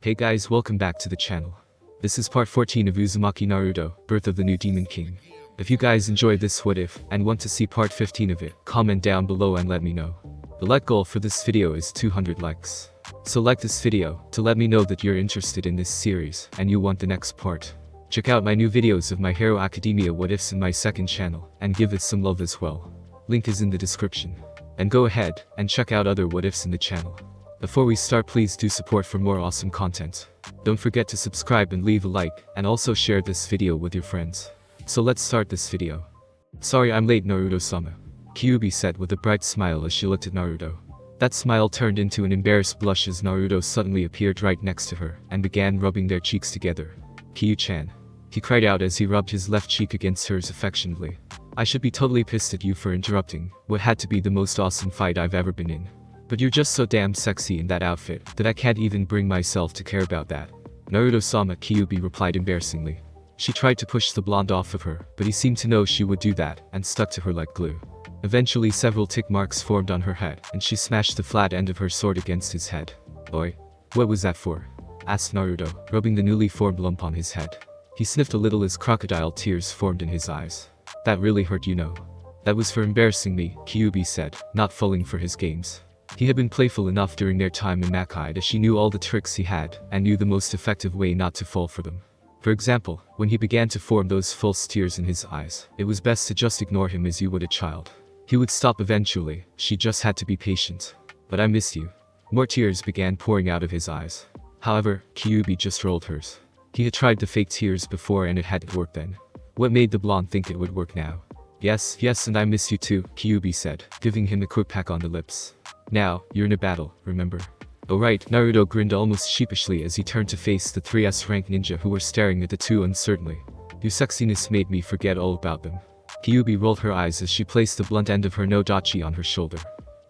Hey guys, welcome back to the channel. This is part 14 of Uzumaki Naruto, Birth of the New Demon King. If you guys enjoyed this what if, and want to see part 15 of it, comment down below and let me know. The like goal for this video is 200 likes. So like this video, to let me know that you're interested in this series, and you want the next part. Check out my new videos of My Hero Academia what ifs in my second channel, and give it some love as well. Link is in the description. And go ahead, and check out other what ifs in the channel. Before we start, please do support for more awesome content. Don't forget to subscribe and leave a like, and also share this video with your friends. So let's start this video. Sorry I'm late, Naruto-sama, Kyuubi said with a bright smile as she looked at Naruto. That smile turned into an embarrassed blush as Naruto suddenly appeared right next to her, and began rubbing their cheeks together. Kyu-chan, he cried out as he rubbed his left cheek against hers affectionately. I should be totally pissed at you for interrupting what had to be the most awesome fight I've ever been in. But you're just so damn sexy in that outfit that I can't even bring myself to care about that. Naruto-sama, Kyuubi replied embarrassingly. She tried to push the blonde off of her, but he seemed to know she would do that, and stuck to her like glue. Eventually several tick marks formed on her head, and she smashed the flat end of her sword against his head. Oi, what was that for? Asked Naruto, rubbing the newly formed lump on his head. He sniffed a little as crocodile tears formed in his eyes. That really hurt, you know. That was for embarrassing me, Kyuubi said, not falling for his games. He had been playful enough during their time in Makai that she knew all the tricks he had, and knew the most effective way not to fall for them. For example, when he began to form those false tears in his eyes, it was best to just ignore him as you would a child. He would stop eventually, she just had to be patient. But I miss you. More tears began pouring out of his eyes. However, Kyuubi just rolled hers. He had tried the fake tears before and it hadn't worked then. What made the blonde think it would work now? Yes, and I miss you too, Kyuubi said, giving him a quick peck on the lips. Now, you're in a battle, remember? Oh right, Naruto grinned almost sheepishly as he turned to face the 3S rank ninja who were staring at the two uncertainly. Your sexiness made me forget all about them. Kyuubi rolled her eyes as she placed the blunt end of her no-dachi on her shoulder.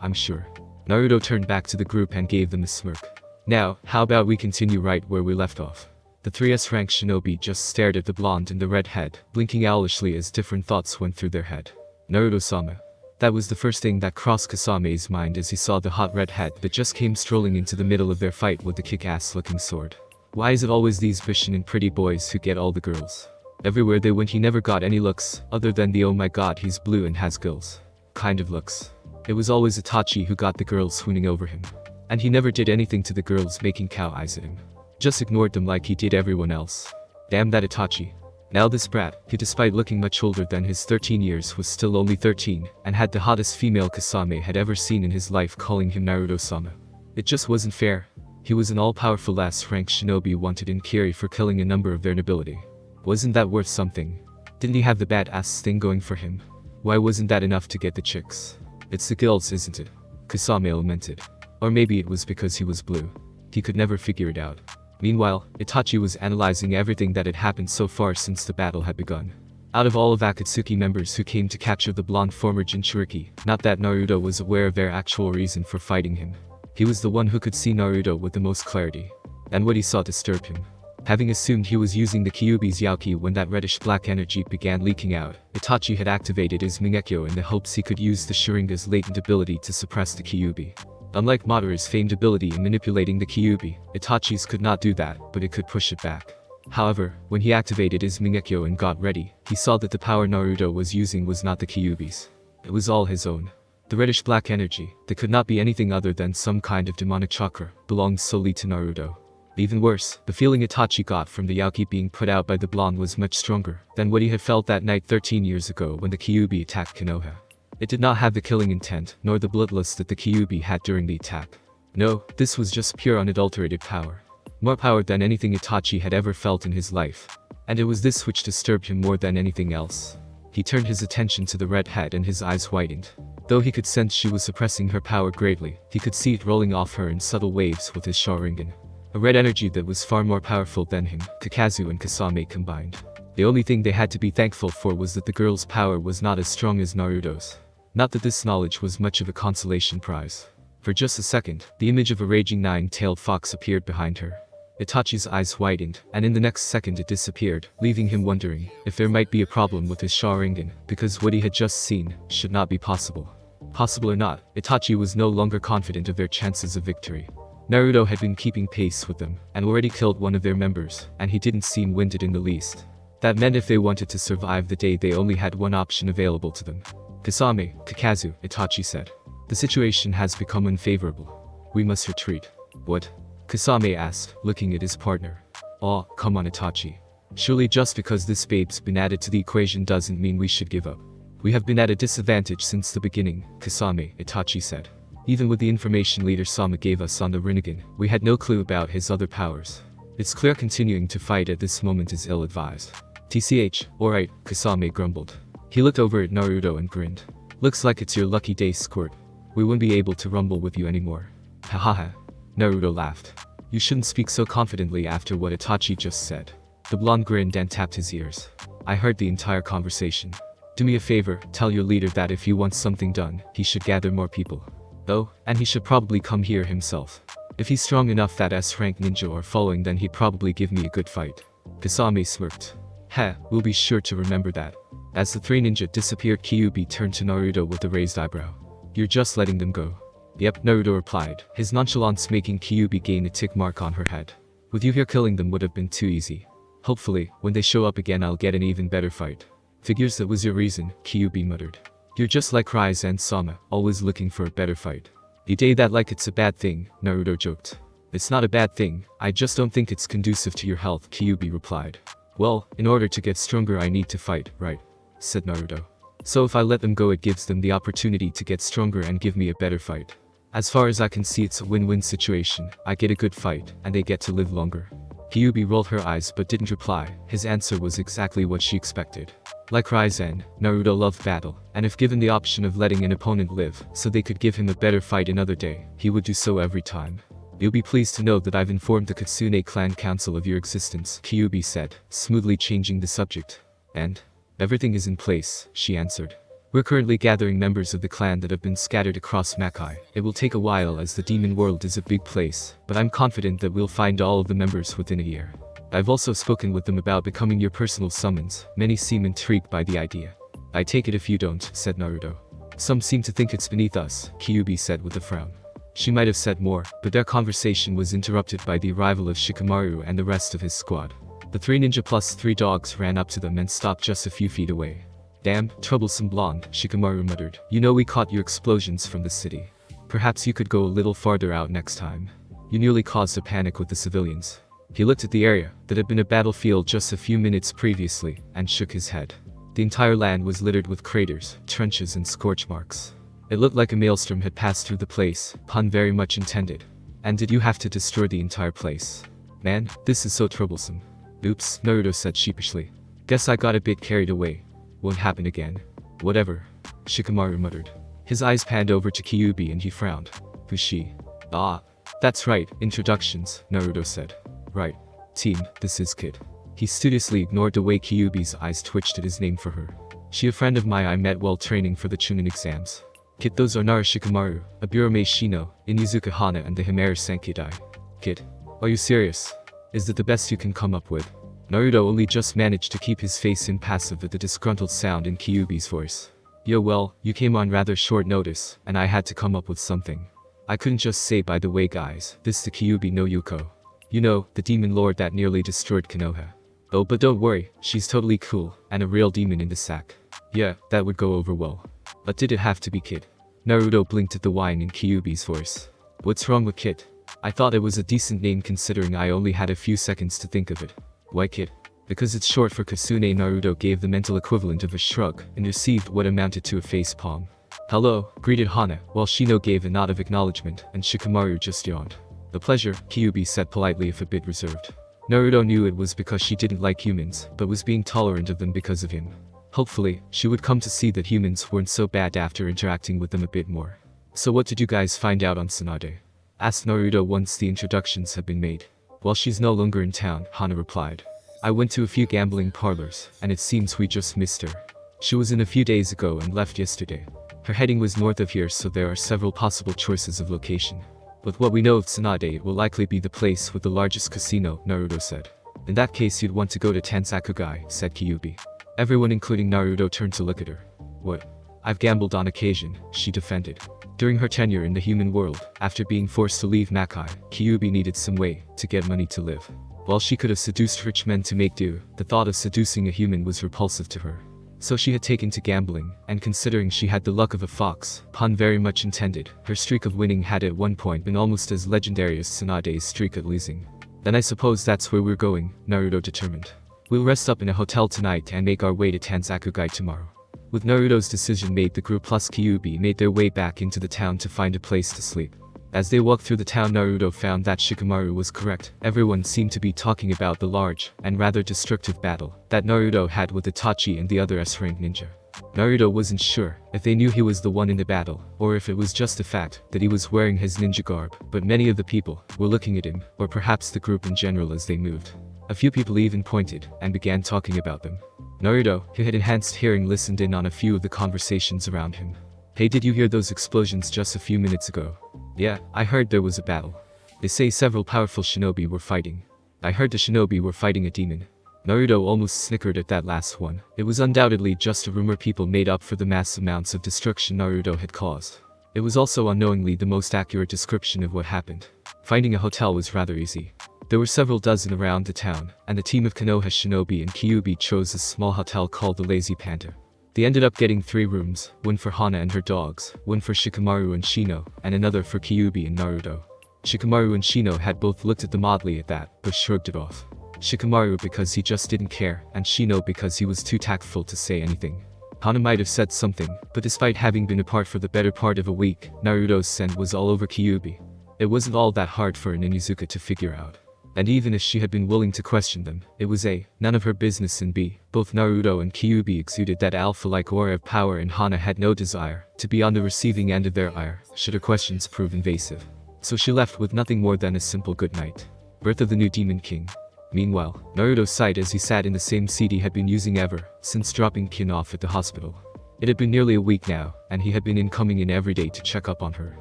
I'm sure. Naruto turned back to the group and gave them a smirk. Now, how about we continue right where we left off? The 3S rank shinobi just stared at the blonde in the red head, blinking owlishly as different thoughts went through their head. Naruto-sama. That was the first thing that crossed Kasame's mind as he saw the hot red head that just came strolling into the middle of their fight with the kick-ass looking sword. Why is it always these vision and pretty boys who get all the girls? Everywhere they went he never got any looks, other than the oh my god he's blue and has gills kind of looks. It was always Itachi who got the girls swooning over him. And he never did anything to the girls making cow eyes at him. Just ignored them like he did everyone else. Damn that Itachi. Now this brat, who despite looking much older than his 13 years was still only 13, and had the hottest female Kasame had ever seen in his life calling him Naruto-sama. It just wasn't fair. He was an all-powerful S-rank shinobi wanted in Kiri for killing a number of their nobility. Wasn't that worth something? Didn't he have the badass thing going for him? Why wasn't that enough to get the chicks? It's the gills, isn't it? Kasame lamented. Or maybe it was because he was blue. He could never figure it out. Meanwhile, Itachi was analyzing everything that had happened so far since the battle had begun. Out of all of Akatsuki members who came to capture the blonde former Jinchuriki, not that Naruto was aware of their actual reason for fighting him. He was the one who could see Naruto with the most clarity. And what he saw disturbed him. Having assumed he was using the Kyuubi's Yaoki when that reddish-black energy began leaking out, Itachi had activated his Mingekyo in the hopes he could use the Sharinga's latent ability to suppress the Kyuubi. Unlike Madara's famed ability in manipulating the Kyuubi, Itachi's could not do that, but it could push it back. However, when he activated his Mingekyo and got ready, he saw that the power Naruto was using was not the Kyuubi's. It was all his own. The reddish-black energy, that could not be anything other than some kind of demonic chakra, belonged solely to Naruto. Even worse, the feeling Itachi got from the Yaoki being put out by the blonde was much stronger than what he had felt that night 13 years ago when the Kyuubi attacked Konoha. It did not have the killing intent, nor the bloodlust that the Kyuubi had during the attack. No, this was just pure unadulterated power. More power than anything Itachi had ever felt in his life. And it was this which disturbed him more than anything else. He turned his attention to the red head and his eyes widened. Though he could sense she was suppressing her power greatly, he could see it rolling off her in subtle waves with his Sharingan. A red energy that was far more powerful than him, Kakazu and Kasame combined. The only thing they had to be thankful for was that the girl's power was not as strong as Naruto's. Not that this knowledge was much of a consolation prize. For just a second, the image of a raging nine-tailed fox appeared behind her. Itachi's eyes widened, and in the next second it disappeared, leaving him wondering if there might be a problem with his Sharingan, because what he had just seen should not be possible. Possible or not, Itachi was no longer confident of their chances of victory. Naruto had been keeping pace with them, and already killed one of their members, and he didn't seem winded in the least. That meant if they wanted to survive the day they only had one option available to them. Kasame, Kakazu, Itachi said. The situation has become unfavorable. We must retreat. What? Kasame asked, looking at his partner. Oh, come on Itachi. Surely just because this babe's been added to the equation doesn't mean we should give up. We have been at a disadvantage since the beginning, Kasame, Itachi said. Even with the information leader Sama gave us on the Rinnegan, we had no clue about his other powers. It's clear continuing to fight at this moment is ill-advised. TCH, alright, Kasame grumbled. He looked over at Naruto and grinned. Looks like it's your lucky day, Squirt. We won't be able to rumble with you anymore. Hahaha. Naruto laughed. You shouldn't speak so confidently after what Itachi just said. The blonde grinned and tapped his ears. I heard the entire conversation. Do me a favor, tell your leader that if he wants something done, he should gather more people. Oh, and he should probably come here himself. If he's strong enough that S-rank ninja are following, then he'd probably give me a good fight. Kasame smirked. Heh, we'll be sure to remember that. As the three ninja disappeared, Kyuubi turned to Naruto with a raised eyebrow. You're just letting them go. Yep, Naruto replied, his nonchalance making Kyuubi gain a tick mark on her head. With you here, killing them would have been too easy. Hopefully, when they show up again I'll get an even better fight. Figures that was your reason, Kyuubi muttered. You're just like Raizen and Sama, always looking for a better fight. You say that like it's a bad thing, Naruto joked. It's not a bad thing, I just don't think it's conducive to your health, Kyuubi replied. Well, in order to get stronger I need to fight, right? Said Naruto. So if I let them go it gives them the opportunity to get stronger and give me a better fight. As far as I can see it's a win-win situation, I get a good fight, and they get to live longer. Kyuubi rolled her eyes but didn't reply, his answer was exactly what she expected. Like Raizen, Naruto loved battle, and if given the option of letting an opponent live, so they could give him a better fight another day, he would do so every time. You'll be pleased to know that I've informed the Kitsune clan council of your existence, Kyuubi said, smoothly changing the subject. And? Everything is in place, she answered. We're currently gathering members of the clan that have been scattered across Makai. It will take a while as the demon world is a big place, but I'm confident that we'll find all of the members within a year. I've also spoken with them about becoming your personal summons. Many seem intrigued by the idea. I take it if you don't, said Naruto. Some seem to think it's beneath us, Kyuubi said with a frown. She might have said more, but their conversation was interrupted by the arrival of Shikamaru and the rest of his squad. The three ninja plus 3 dogs ran up to them and stopped just a few feet away. Damn, troublesome blonde, Shikamaru muttered. You know we caught your explosions from the city. Perhaps you could go a little farther out next time. You nearly caused a panic with the civilians. He looked at the area that had been a battlefield just a few minutes previously, and shook his head. The entire land was littered with craters, trenches and scorch marks. It looked like a maelstrom had passed through the place, pun very much intended. And did you have to destroy the entire place? Man, this is so troublesome. Oops, Naruto said sheepishly. Guess I got a bit carried away. Won't happen again. Whatever. Shikamaru muttered. His eyes panned over to Kyuubi and he frowned. Who's she? Ah. That's right, introductions, Naruto said. Right. Team, this is Kid. He studiously ignored the way Kyuubi's eyes twitched at his name for her. She a friend of mine I met while training for the Chunin Exams. Kid, those are Nara Shikamaru, Aburame Shino, Inizuka Hana and the Himera Sankidai. Kid. Are you serious? Is that the best you can come up with? Naruto only just managed to keep his face impassive at the disgruntled sound in Kyuubi's voice. Yo well, you came on rather short notice, and I had to come up with something. I couldn't just say by the way guys, this the Kyuubi no Yuko. You know, the demon lord that nearly destroyed Konoha. Oh but don't worry, she's totally cool, and a real demon in the sack. Yeah, that would go over well. But did it have to be Kid? Naruto blinked at the whine in Kyuubi's voice. What's wrong with Kid? I thought it was a decent name considering I only had a few seconds to think of it. Why Kid? Because it's short for Kasune. Naruto gave the mental equivalent of a shrug and received what amounted to a face palm. Hello, greeted Hana, while Shino gave a nod of acknowledgement and Shikamaru just yawned. The pleasure, Kyuubi said politely if a bit reserved. Naruto knew it was because she didn't like humans, but was being tolerant of them because of him. Hopefully, she would come to see that humans weren't so bad after interacting with them a bit more. So what did you guys find out on Tsunade? Asked Naruto once the introductions had been made. Well, she's no longer in town, Hana replied. I went to a few gambling parlors, and it seems we just missed her. She was in a few days ago and left yesterday. Her heading was north of here, so there are several possible choices of location. With what we know of Tsunade, it will likely be the place with the largest casino, Naruto said. In that case you'd want to go to Tansakugai, said Kyuubi. Everyone including Naruto turned to look at her. What? I've gambled on occasion, she defended. During her tenure in the human world, after being forced to leave Makai, Kyuubi needed some way to get money to live. While she could have seduced rich men to make do, the thought of seducing a human was repulsive to her. So she had taken to gambling, and considering she had the luck of a fox, pun very much intended, her streak of winning had at one point been almost as legendary as Tsunade's streak at losing. Then I suppose that's where we're going, Naruto determined. We'll rest up in a hotel tonight and make our way to Tanzakugai tomorrow. With Naruto's decision made, the group plus Kyuubi made their way back into the town to find a place to sleep. As they walked through the town, Naruto found that Shikamaru was correct. Everyone seemed to be talking about the large and rather destructive battle that Naruto had with Itachi and the other S-rank ninja. Naruto wasn't sure if they knew he was the one in the battle, or if it was just the fact that he was wearing his ninja garb, but many of the people were looking at him, or perhaps the group in general as they moved. A few people even pointed and began talking about them. Naruto, who had enhanced hearing, listened in on a few of the conversations around him. Hey, did you hear those explosions just a few minutes ago? Yeah, I heard there was a battle. They say several powerful shinobi were fighting. I heard the shinobi were fighting a demon. Naruto almost snickered at that last one. It was undoubtedly just a rumor people made up for the mass amounts of destruction Naruto had caused. It was also unknowingly the most accurate description of what happened. Finding a hotel was rather easy. There were several dozen around the town, and the team of Konoha shinobi and Kyuubi chose a small hotel called the Lazy Panda. They ended up getting 3 rooms, one for Hana and her dogs, one for Shikamaru and Shino, and another for Kyuubi and Naruto. Shikamaru and Shino had both looked at them oddly at that, but shrugged it off. Shikamaru because he just didn't care, and Shino because he was too tactful to say anything. Hana might have said something, but despite having been apart for the better part of a week, Naruto's scent was all over Kyuubi. It wasn't all that hard for an Inuzuka to figure out. And even if she had been willing to question them, it was A, none of her business, and B, both Naruto and Kyuubi exuded that alpha-like aura of power, and Hana had no desire to be on the receiving end of their ire, should her questions prove invasive. So she left with nothing more than a simple good night. Birth of the New Demon King. Meanwhile, Naruto sighed as he sat in the same seat he had been using ever since dropping Kin off at the hospital. It had been nearly a week now, and he had been coming in every day to check up on her.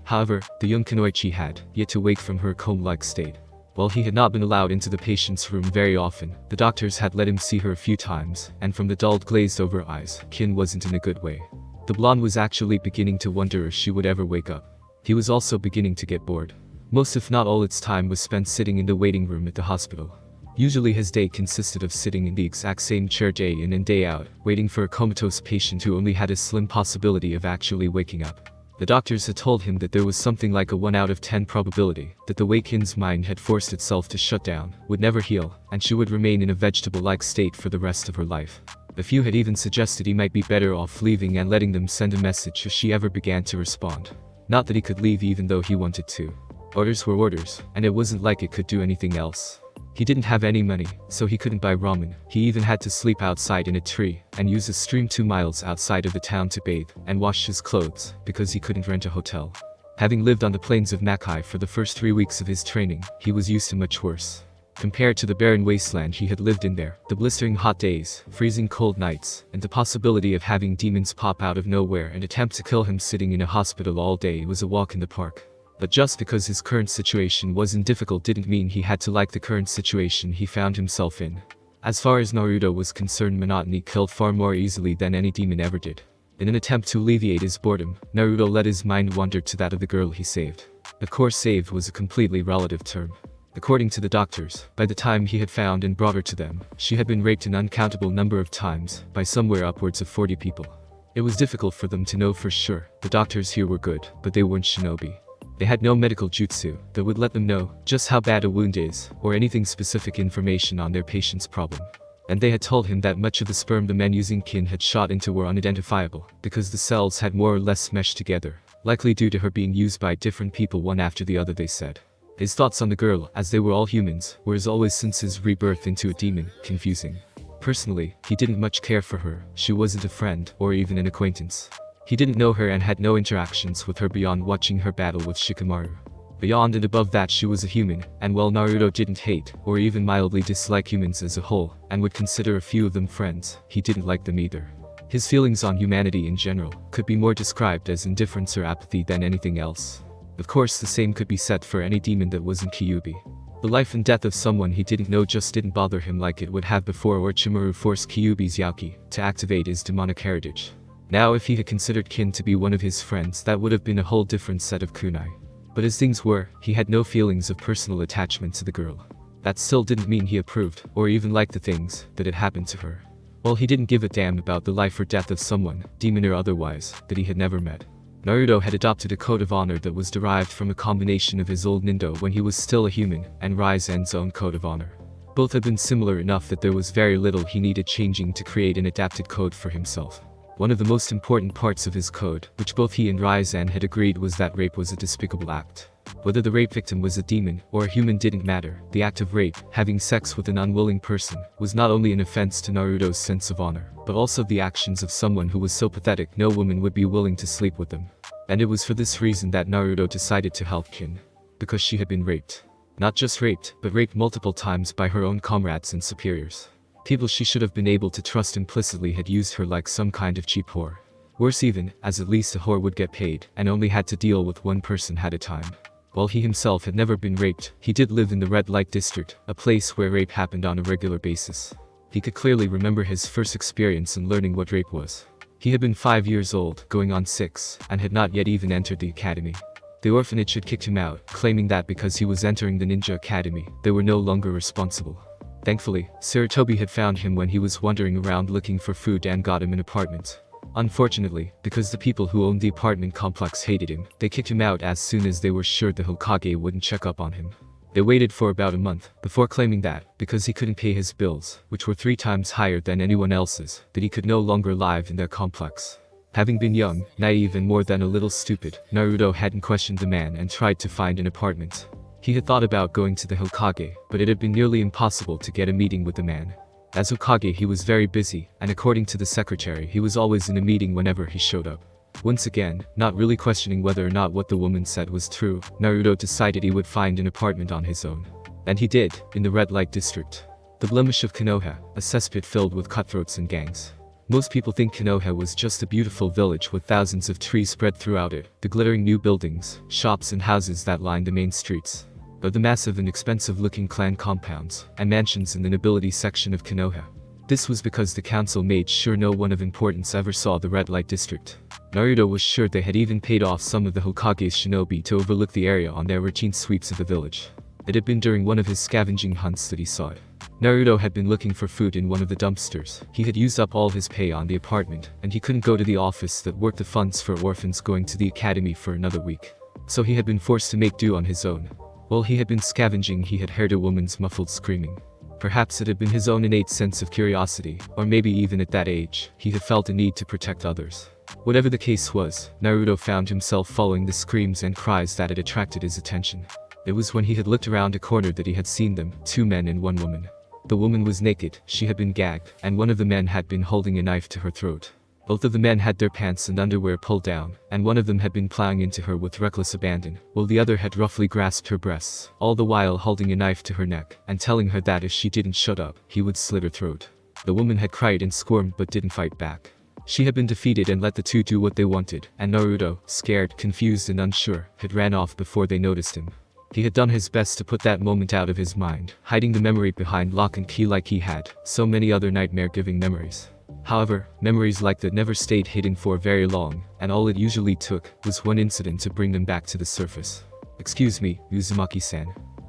However, the young Kunoichi had yet to wake from her coma-like state. While he had not been allowed into the patient's room very often, the doctors had let him see her a few times, and from the dulled, glazed-over eyes, Kin wasn't in a good way. The blonde was actually beginning to wonder if she would ever wake up. He was also beginning to get bored. Most if not all its time was spent sitting in the waiting room at the hospital. Usually his day consisted of sitting in the exact same chair day in and day out, waiting for a comatose patient who only had a slim possibility of actually waking up. The doctors had told him that there was something like a 1 out of 10 probability that the way Kin's mind had forced itself to shut down would never heal, and she would remain in a vegetable-like state for the rest of her life. A few had even suggested he might be better off leaving and letting them send a message if she ever began to respond. Not that he could leave even though he wanted to. Orders were orders, and it wasn't like it could do anything else. He didn't have any money, so he couldn't buy ramen. He even had to sleep outside in a tree and use a stream 2 miles outside of the town to bathe and wash his clothes because he couldn't rent a hotel. Having lived on the plains of Makai for the first 3 weeks of his training, he was used to much worse. Compared to the barren wasteland he had lived in there, the blistering hot days, freezing cold nights, and the possibility of having demons pop out of nowhere and attempt to kill him sitting in a hospital all day was a walk in the park. But just because his current situation wasn't difficult didn't mean he had to like the current situation he found himself in. As far as Naruto was concerned, monotony killed far more easily than any demon ever did. In an attempt to alleviate his boredom, Naruto let his mind wander to that of the girl he saved. Of course, saved was a completely relative term. According to the doctors, by the time he had found and brought her to them, she had been raped an uncountable number of times by somewhere upwards of 40 people. It was difficult for them to know for sure. The doctors here were good, but they weren't shinobi. They had no medical jutsu that would let them know just how bad a wound is, or anything specific information on their patient's problem. And they had told him that much of the sperm the men using Kin had shot into were unidentifiable, because the cells had more or less meshed together, likely due to her being used by different people one after the other, they said. His thoughts on the girl, as they were all humans, were as always since his rebirth into a demon, confusing. Personally, he didn't much care for her. She wasn't a friend, or even an acquaintance. He didn't know her and had no interactions with her beyond watching her battle with Shikamaru. Beyond and above that, she was a human, and while Naruto didn't hate, or even mildly dislike humans as a whole, and would consider a few of them friends, he didn't like them either. His feelings on humanity in general could be more described as indifference or apathy than anything else. Of course, the same could be said for any demon that wasn't Kyuubi. The life and death of someone he didn't know just didn't bother him like it would have before Orochimaru forced Kyuubi's Yaoki to activate his demonic heritage. Now if he had considered Kin to be one of his friends, that would have been a whole different set of kunai. But as things were, he had no feelings of personal attachment to the girl. That still didn't mean he approved, or even liked the things that had happened to her. Well, he didn't give a damn about the life or death of someone, demon or otherwise, that he had never met. Naruto had adopted a code of honor that was derived from a combination of his old Nindo when he was still a human, and Raizen's own code of honor. Both had been similar enough that there was very little he needed changing to create an adapted code for himself. One of the most important parts of his code, which both he and Raizen had agreed, was that rape was a despicable act. Whether the rape victim was a demon or a human didn't matter. The act of rape, having sex with an unwilling person, was not only an offense to Naruto's sense of honor, but also the actions of someone who was so pathetic no woman would be willing to sleep with them. And it was for this reason that Naruto decided to help Kin. Because she had been raped. Not just raped, but raped multiple times by her own comrades and superiors. People she should have been able to trust implicitly had used her like some kind of cheap whore. Worse even, as at least a whore would get paid, and only had to deal with one person at a time. While he himself had never been raped, he did live in the red light district, a place where rape happened on a regular basis. He could clearly remember his first experience in learning what rape was. He had been 5 years old, going on 6, and had not yet even entered the academy. The orphanage had kicked him out, claiming that because he was entering the ninja academy, they were no longer responsible. Thankfully, Sarutobi had found him when he was wandering around looking for food and got him an apartment. Unfortunately, because the people who owned the apartment complex hated him, they kicked him out as soon as they were sure the Hokage wouldn't check up on him. They waited for about a month, before claiming that, because he couldn't pay his bills, which were 3 times higher than anyone else's, that he could no longer live in their complex. Having been young, naive and more than a little stupid, Naruto hadn't questioned the man and tried to find an apartment. He had thought about going to the Hokage, but it had been nearly impossible to get a meeting with the man. As Hokage he was very busy, and according to the secretary he was always in a meeting whenever he showed up. Once again, not really questioning whether or not what the woman said was true, Naruto decided he would find an apartment on his own. And he did, in the red light district. The blemish of Konoha, a cesspit filled with cutthroats and gangs. Most people think Konoha was just a beautiful village with thousands of trees spread throughout it, the glittering new buildings, shops and houses that lined the main streets. But the massive and expensive-looking clan compounds, and mansions in the nobility section of Konoha. This was because the council made sure no one of importance ever saw the red light district. Naruto was sure they had even paid off some of the Hokage's shinobi to overlook the area on their routine sweeps of the village. It had been during one of his scavenging hunts that he saw it. Naruto had been looking for food in one of the dumpsters. He had used up all his pay on the apartment, and he couldn't go to the office that worked the funds for orphans going to the academy for another week. So he had been forced to make do on his own. While he had been scavenging he had heard a woman's muffled screaming. Perhaps it had been his own innate sense of curiosity, or maybe even at that age, he had felt a need to protect others. Whatever the case was, Naruto found himself following the screams and cries that had attracted his attention. It was when he had looked around a corner that he had seen them, 2 men and 1 woman. The woman was naked, she had been gagged, and one of the men had been holding a knife to her throat. Both of the men had their pants and underwear pulled down, and one of them had been plowing into her with reckless abandon, while the other had roughly grasped her breasts, all the while holding a knife to her neck, and telling her that if she didn't shut up, he would slit her throat. The woman had cried and squirmed but didn't fight back. She had been defeated and let the 2 do what they wanted, and Naruto, scared, confused and unsure, had ran off before they noticed him. He had done his best to put that moment out of his mind, hiding the memory behind lock and key like he had so many other nightmare-giving memories. However, memories like that never stayed hidden for very long, and all it usually took was one incident to bring them back to the surface. "Excuse me, Uzumaki-san."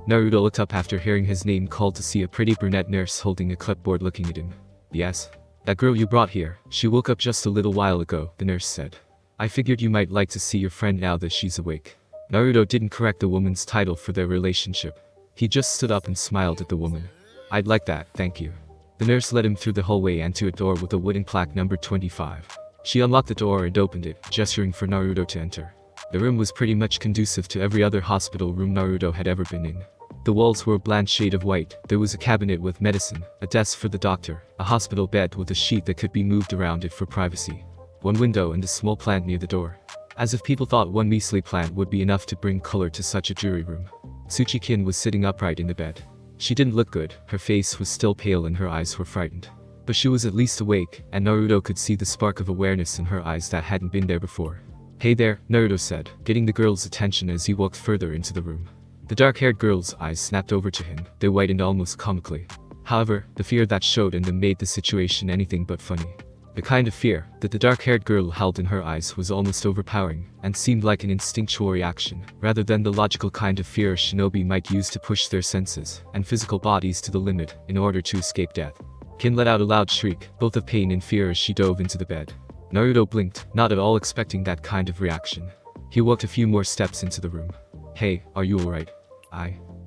Naruto looked up after hearing his name called to see a pretty brunette nurse holding a clipboard looking at him. "Yes? That girl you brought here, she woke up just a little while ago," the nurse said. "I figured you might like to see your friend now that she's awake." Naruto didn't correct the woman's title for their relationship. He just stood up and smiled at the woman. "I'd like that, thank you." The nurse led him through the hallway and to a door with a wooden plaque numbered 25. She unlocked the door and opened it, gesturing for Naruto to enter. The room was pretty much conducive to every other hospital room Naruto had ever been in. The walls were a bland shade of white, there was a cabinet with medicine, a desk for the doctor, a hospital bed with a sheet that could be moved around it for privacy. 1 window and a small plant near the door. As if people thought one measly plant would be enough to bring color to such a jury room. Tsuchi-kin was sitting upright in the bed. She didn't look good, her face was still pale and her eyes were frightened. But she was at least awake, and Naruto could see the spark of awareness in her eyes that hadn't been there before. "Hey there," Naruto said, getting the girl's attention as he walked further into the room. The dark-haired girl's eyes snapped over to him, they widened almost comically. However, the fear that showed in them made the situation anything but funny. The kind of fear that the dark-haired girl held in her eyes was almost overpowering, and seemed like an instinctual reaction, rather than the logical kind of fear a shinobi might use to push their senses and physical bodies to the limit in order to escape death. Kin let out a loud shriek, both of pain and fear as she dove into the bed. Naruto blinked, not at all expecting that kind of reaction. He walked a few more steps into the room. "Hey, are you alright?"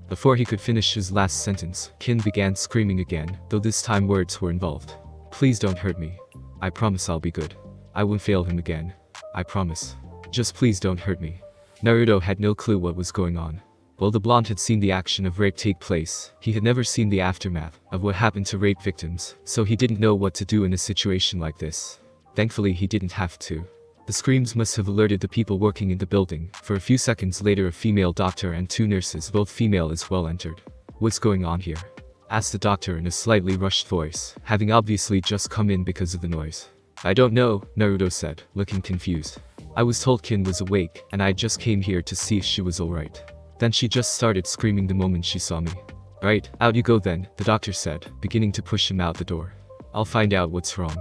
Before he could finish his last sentence, Kin began screaming again, though this time words were involved. "Please don't hurt me. I promise I'll be good. I won't fail him again. I promise. Just please don't hurt me." Naruto had no clue what was going on. While the blonde had seen the action of rape take place, he had never seen the aftermath of what happened to rape victims, so he didn't know what to do in a situation like this. Thankfully, he didn't have to. The screams must have alerted the people working in the building, for a few seconds later a female doctor and 2 nurses, both female as well, entered. "What's going on here?" asked the doctor in a slightly rushed voice, having obviously just come in because of the noise. "I don't know," Naruto said, looking confused. "I was told Kin was awake, and I just came here to see if she was alright. Then she just started screaming the moment she saw me." "Right, out you go then," the doctor said, beginning to push him out the door. "I'll find out what's wrong.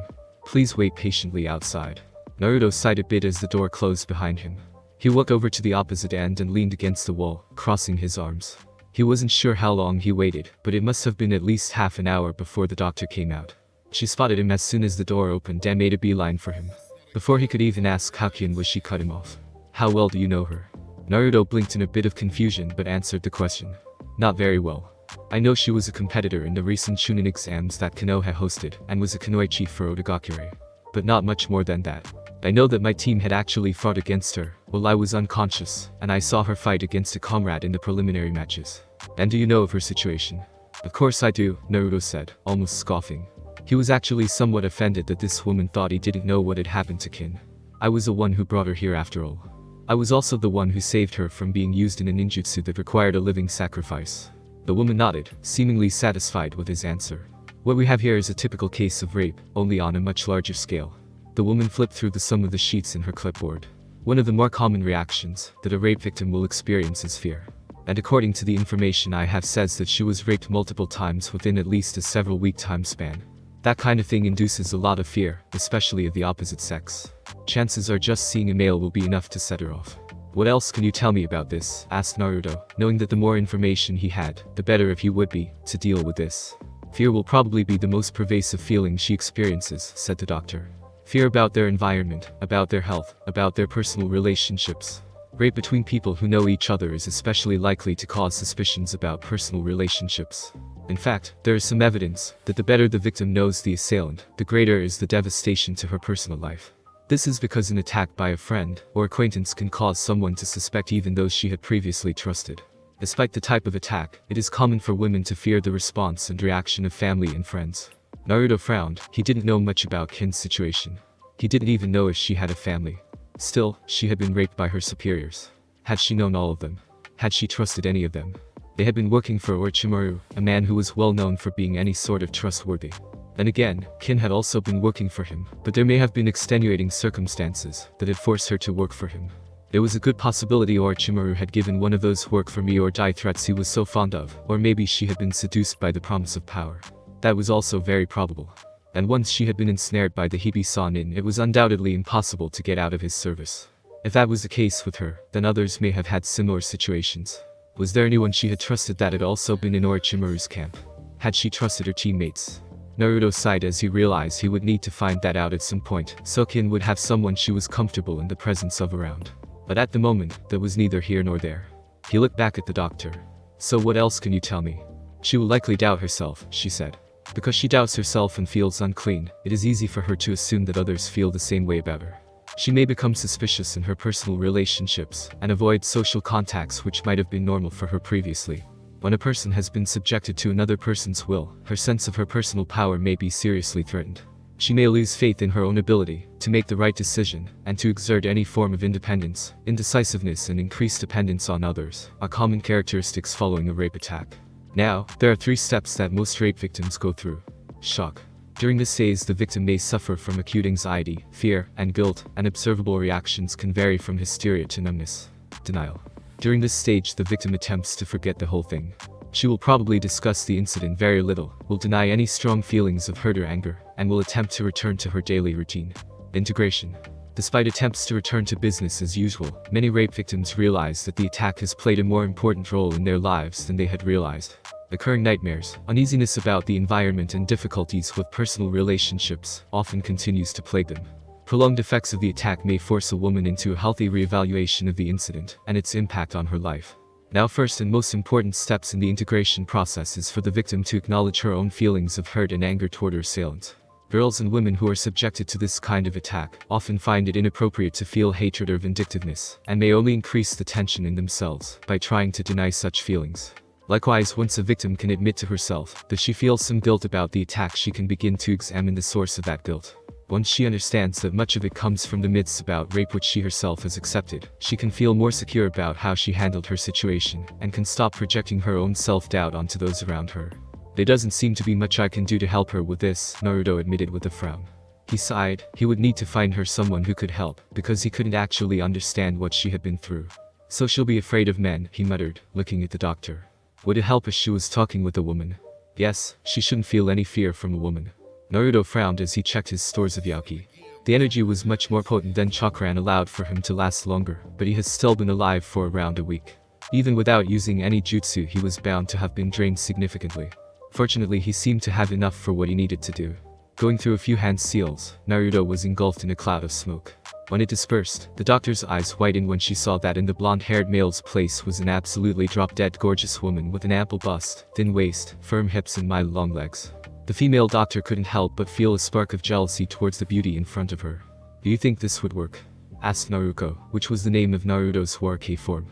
Please wait patiently outside." Naruto sighed a bit as the door closed behind him. He walked over to the opposite end and leaned against the wall, crossing his arms. He wasn't sure how long he waited, but it must have been at least half an hour before the doctor came out. She spotted him as soon as the door opened and made a beeline for him. Before he could even ask how Kin was, she cut him off. "How well do you know her?" Naruto blinked in a bit of confusion but answered the question. "Not very well. I know she was a competitor in the recent Chunin Exams that Konoha hosted and was a Konoha chief for Otagakure. But not much more than that. I know that my team had actually fought against her while I was unconscious, and I saw her fight against a comrade in the preliminary matches." "And do you know of her situation?" "Of course I do," Naruto said, almost scoffing. He was actually somewhat offended that this woman thought he didn't know what had happened to Kin. "I was the one who brought her here after all. I was also the one who saved her from being used in a ninjutsu that required a living sacrifice." The woman nodded, seemingly satisfied with his answer. "What we have here is a typical case of rape, only on a much larger scale." The woman flipped through the sum of the sheets in her clipboard. "One of the more common reactions that a rape victim will experience is fear. And according to the information I have says that she was raped multiple times within at least a several-week time span. That kind of thing induces a lot of fear, especially of the opposite sex. Chances are just seeing a male will be enough to set her off." "What else can you tell me about this?" asked Naruto, knowing that the more information he had, the better if he would be to deal with this. "Fear will probably be the most pervasive feeling she experiences," said the doctor. "Fear about their environment, about their health, about their personal relationships. Rape between people who know each other is especially likely to cause suspicions about personal relationships. In fact, there is some evidence that the better the victim knows the assailant, the greater is the devastation to her personal life. This is because an attack by a friend or acquaintance can cause someone to suspect even those she had previously trusted. Despite the type of attack, it is common for women to fear the response and reaction of family and friends." Naruto frowned. He didn't know much about Kin's situation. He didn't even know if she had a family. Still, she had been raped by her superiors. Had she known all of them? Had she trusted any of them? They had been working for Orochimaru, a man who was well known for being any sort of trustworthy. Then again, Kin had also been working for him, but there may have been extenuating circumstances that had forced her to work for him. There was a good possibility Orochimaru had given one of those work for me or die threats he was so fond of, or maybe she had been seduced by the promise of power. That was also very probable. And once she had been ensnared by the Hibi-sanin, it was undoubtedly impossible to get out of his service. If that was the case with her, then others may have had similar situations. Was there anyone she had trusted that had also been in Orochimaru's camp? Had she trusted her teammates? Naruto sighed as he realized he would need to find that out at some point, so Kin would have someone she was comfortable in the presence of around. But at the moment, that was neither here nor there. He looked back at the doctor. "So what else can you tell me?" "She will likely doubt herself," she said. "Because she doubts herself and feels unclean, it is easy for her to assume that others feel the same way about her. She may become suspicious in her personal relationships and avoid social contacts which might have been normal for her previously. When a person has been subjected to another person's will, her sense of her personal power may be seriously threatened. She may lose faith in her own ability to make the right decision and to exert any form of independence. Indecisiveness and increased dependence on others are common characteristics following a rape attack. Now, there are 3 steps that most rape victims go through. Shock. During this phase, the victim may suffer from acute anxiety, fear, and guilt, and observable reactions can vary from hysteria to numbness. Denial. During this stage, the victim attempts to forget the whole thing. She will probably discuss the incident very little, will deny any strong feelings of hurt or anger, and will attempt to return to her daily routine. Integration. Despite attempts to return to business as usual, many rape victims realize that the attack has played a more important role in their lives than they had realized. Recurring nightmares, uneasiness about the environment and difficulties with personal relationships often continues to plague them. Prolonged effects of the attack may force a woman into a healthy reevaluation of the incident and its impact on her life. Now, first and most important steps in the integration process is for the victim to acknowledge her own feelings of hurt and anger toward her assailant. Girls and women who are subjected to this kind of attack often find it inappropriate to feel hatred or vindictiveness, and may only increase the tension in themselves by trying to deny such feelings. Likewise, once a victim can admit to herself that she feels some guilt about the attack, she can begin to examine the source of that guilt. Once she understands that much of it comes from the myths about rape which she herself has accepted, she can feel more secure about how she handled her situation, and can stop projecting her own self-doubt onto those around her. There doesn't seem to be much I can do to help her with this, Naruto admitted with a frown. He sighed. He would need to find her someone who could help, because he couldn't actually understand what she had been through. So she'll be afraid of men, he muttered, looking at the doctor. Would it help if she was talking with a woman? Yes, she shouldn't feel any fear from a woman. Naruto frowned as he checked his stores of Yaki. The energy was much more potent than chakra and allowed for him to last longer, but he has still been alive for around a week. Even without using any jutsu, he was bound to have been drained significantly. Fortunately, he seemed to have enough for what he needed to do. Going through a few hand seals, Naruto was engulfed in a cloud of smoke. When it dispersed, the doctor's eyes widened when she saw that in the blonde-haired male's place was an absolutely drop-dead gorgeous woman with an ample bust, thin waist, firm hips and mile-long legs. The female doctor couldn't help but feel a spark of jealousy towards the beauty in front of her. Do you think this would work? Asked Naruto, which was the name of Naruto's Warake form.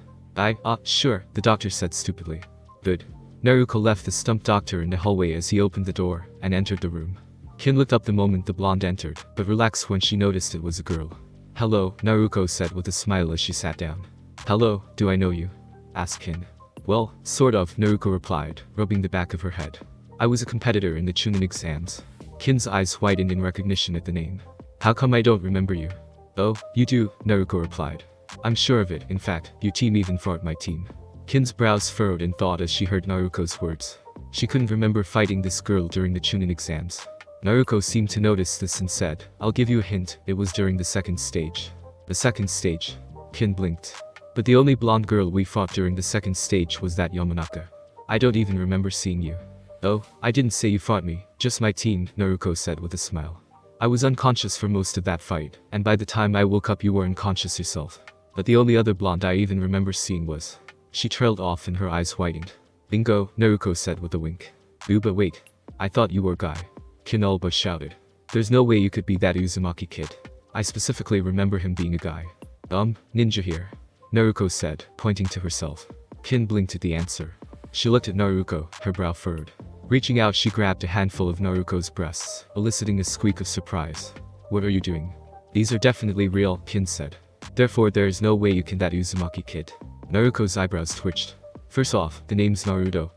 Sure, the doctor said stupidly. Good. Naruto left the stump doctor in the hallway as he opened the door and entered the room. Kin looked up the moment the blonde entered, but relaxed when she noticed it was a girl. Hello, Naruto said with a smile as she sat down. Hello, do I know you? Asked Kin. Well, sort of, Naruto replied, rubbing the back of her head. I was a competitor in the Chunin Exams. Kin's eyes widened in recognition at the name. How come I don't remember you? Oh, you do, Naruto replied. I'm sure of it, in fact, your team even fought my team. Kin's brows furrowed in thought as she heard Naruto's words. She couldn't remember fighting this girl during the Chunin Exams. Naruto seemed to notice this and said, I'll give you a hint, it was during the second stage. The second stage? Kin blinked. But the only blonde girl we fought during the second stage was that Yamanaka. I don't even remember seeing you. Oh, I didn't say you fought me, just my team, Naruto said with a smile. I was unconscious for most of that fight, and by the time I woke up you were unconscious yourself. But the only other blonde I even remember seeing was... She trailed off and her eyes widened. Bingo, Naruto said with a wink. Ooh, but wait. I thought you were a guy. Kin almost shouted. There's no way you could be that Uzumaki kid. I specifically remember him being a guy. Ninja here. Naruto said, pointing to herself. Kin blinked at the answer. She looked at Naruto, her brow furrowed. Reaching out, she grabbed a handful of Naruto's breasts, eliciting a squeak of surprise. What are you doing? These are definitely real, Kin said. Therefore there is no way you can that Uzumaki kid. Naruto's eyebrows twitched. First off, the name's Naruto,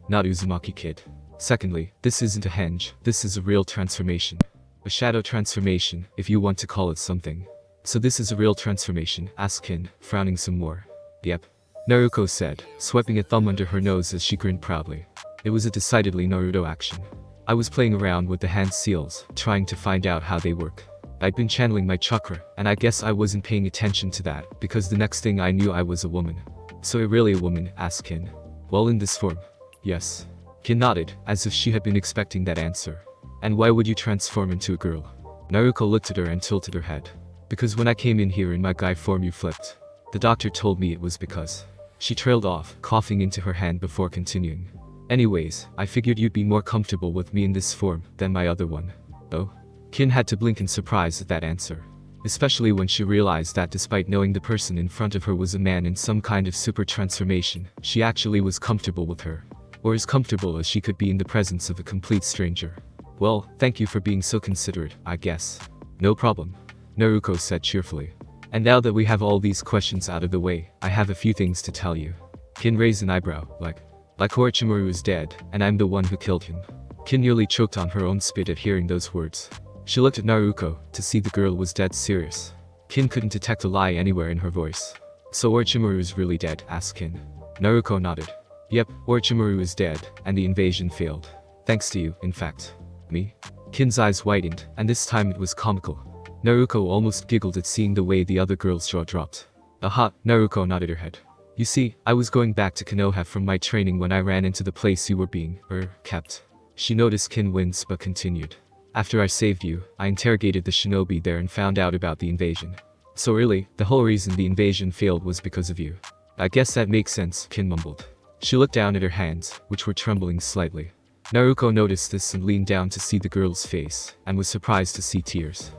not Uzumaki kid. Secondly, this isn't a henge, this is a real transformation. A shadow transformation, if you want to call it something. So this is a real transformation, asked Kin, frowning some more. Yep. Naruto said, swiping a thumb under her nose as she grinned proudly. It was a decidedly Naruto action. I was playing around with the hand seals, trying to find out how they work. I'd been channeling my chakra, and I guess I wasn't paying attention to that, because the next thing I knew I was a woman. So you're really a woman, asked Kin. Well, in this form. Yes. Kin nodded, as if she had been expecting that answer. And why would you transform into a girl? Naruto looked at her and tilted her head. Because when I came in here in my guy form you flipped. The doctor told me it was because. She trailed off, coughing into her hand before continuing. Anyways, I figured you'd be more comfortable with me in this form than my other one. Oh? Kin had to blink in surprise at that answer. Especially when she realized that despite knowing the person in front of her was a man in some kind of super transformation, she actually was comfortable with her. Or as comfortable as she could be in the presence of a complete stranger. Well, thank you for being so considerate, I guess. No problem. Naruto said cheerfully. And now that we have all these questions out of the way, I have a few things to tell you. Kin raised an eyebrow, like Orochimaru is dead, and I'm the one who killed him. Kin nearly choked on her own spit at hearing those words. She looked at Naruto, to see the girl was dead serious. Kin couldn't detect a lie anywhere in her voice. So Orochimaru is really dead, asked Kin. Naruto nodded. Yep, Orochimaru is dead, and the invasion failed. Thanks to you, in fact. Me? Kin's eyes widened, and this time it was comical. Naruto almost giggled at seeing the way the other girl's jaw dropped. Aha, Naruto nodded her head. You see, I was going back to Konoha from my training when I ran into the place you were being, kept. She noticed Kin winced but continued. After I saved you, I interrogated the shinobi there and found out about the invasion. So really, the whole reason the invasion failed was because of you. I guess that makes sense, Kin mumbled. She looked down at her hands, which were trembling slightly. Naruto noticed this and leaned down to see the girl's face, and was surprised to see tears.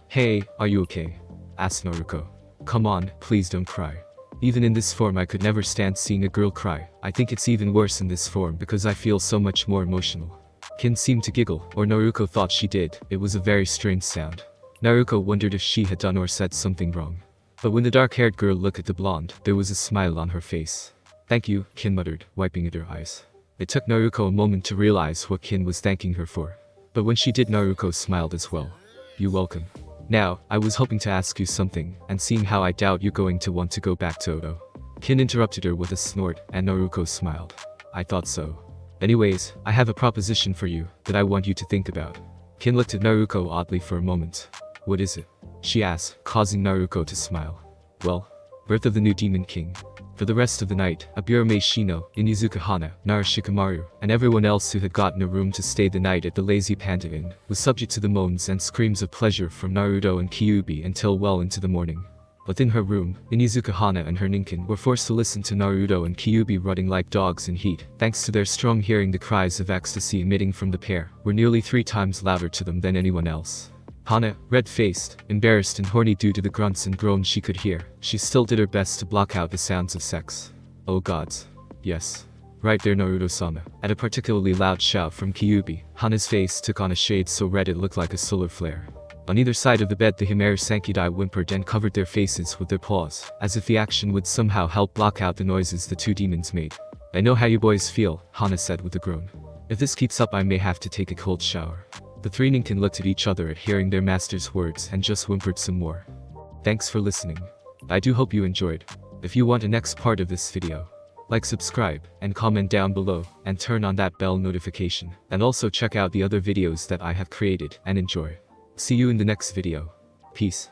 Hey, are you okay? Asked Naruto. Come on, please don't cry. Even in this form I could never stand seeing a girl cry. I think it's even worse in this form because I feel so much more emotional. Kin seemed to giggle, or Naruto thought she did. It was a very strange sound. Naruto wondered if she had done or said something wrong. But when the dark-haired girl looked at the blonde, there was a smile on her face. Thank you, Kin muttered, wiping at her eyes. It took Naruto a moment to realize what Kin was thanking her for. But when she did, Naruto smiled as well. You're welcome. Now, I was hoping to ask you something, and seeing how I doubt you're going to want to go back to Odo. Kin interrupted her with a snort, and Naruto smiled. I thought so. Anyways, I have a proposition for you, that I want you to think about. Kin looked at Naruto oddly for a moment. What is it? She asked, causing Naruto to smile. Well, birth of the new Demon King. For the rest of the night, Aburame Shino, Inizuka Hana, Narushikamaru, and everyone else who had gotten a room to stay the night at the Lazy Panda Inn, was subject to the moans and screams of pleasure from Naruto and Kyuubi until well into the morning. Within her room, Inizuka Hana and her ninkin were forced to listen to Naruto and Kyuubi rutting like dogs in heat. Thanks to their strong hearing, the cries of ecstasy emitting from the pair were nearly 3 times louder to them than anyone else. Hana, red-faced, embarrassed and horny due to the grunts and groans she could hear, she still did her best to block out the sounds of sex. Oh gods. Yes. Right there, Naruto-sama. At a particularly loud shout from Kyuubi, Hana's face took on a shade so red it looked like a solar flare. On either side of the bed, the Himeru Sankidai whimpered and covered their faces with their paws, as if the action would somehow help block out the noises the 2 demons made. I know how you boys feel, Hana said with a groan. If this keeps up, I may have to take a cold shower. The 3 ninkin looked at each other at hearing their master's words and just whimpered some more. Thanks for listening. I do hope you enjoyed. If you want a next part of this video, like, subscribe, and comment down below, and turn on that bell notification. And also check out the other videos that I have created, and enjoy. See you in the next video. Peace.